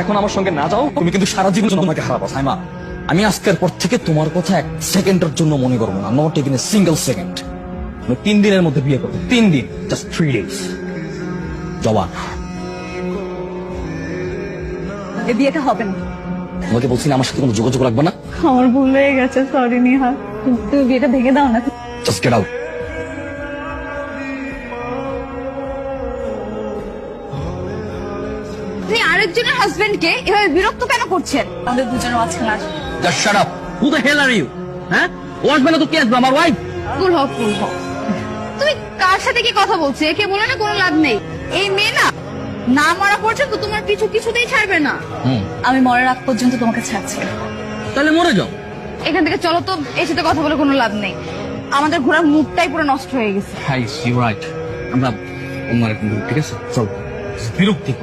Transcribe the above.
এখন আমার সঙ্গে না যাও, তুমি কিন্তু সারা জীবন তোমাকে হারাবো। সাইমা, আমি আজকের পর থেকে তোমার কথা এক সেকেন্ডের জন্য মনে করবো না। Not even a single second. আমি 3 দিনের মধ্যে বিয়ে করবো। 3 দিন, জাস্ট 3 ডেজ। জবান। এই বিয়েটা হবে না। তোমাকে বলছি না আমার সাথে কোনো যোগাযোগ রাখবে না। আমার ভুল হয়ে গেছে, সরি নিহা। তুমি বিয়েটা ভেঙে দাও না। Just get out. আপনি আরেকজনের হাজবেন্ডকে এভাবে বিরক্ত কেন করছেন? আমাদের দুজনের মাঝখানে আসবে। Just shut up. Who the hell are you? হ্যাঁ, ও আসবে না তো কে আসবে? আমার ওয়াইফ। কুল হও, কুল হও। তুমি কার সাথে কি কথা বলছো? একে বলে না কোনো লাভ নেই। এই মেয়ে না মারা পর্যন্ত তোমার কিছুতেই ছাড়বে না। আমি মরার আগ পর্যন্ত তোমাকে ছাড়ছি না। তাহলে মরে যাও। এখান থেকে চলো তো, এর সাথে কথা বলে কোনো লাভ নেই। আমাদের ঘোরার মুডটাই পুরো নষ্ট হয়ে গেছে। Hi, you right. আমরা অন্য আরেকদিন, ঠিক আছে? চল। বিরক্তি।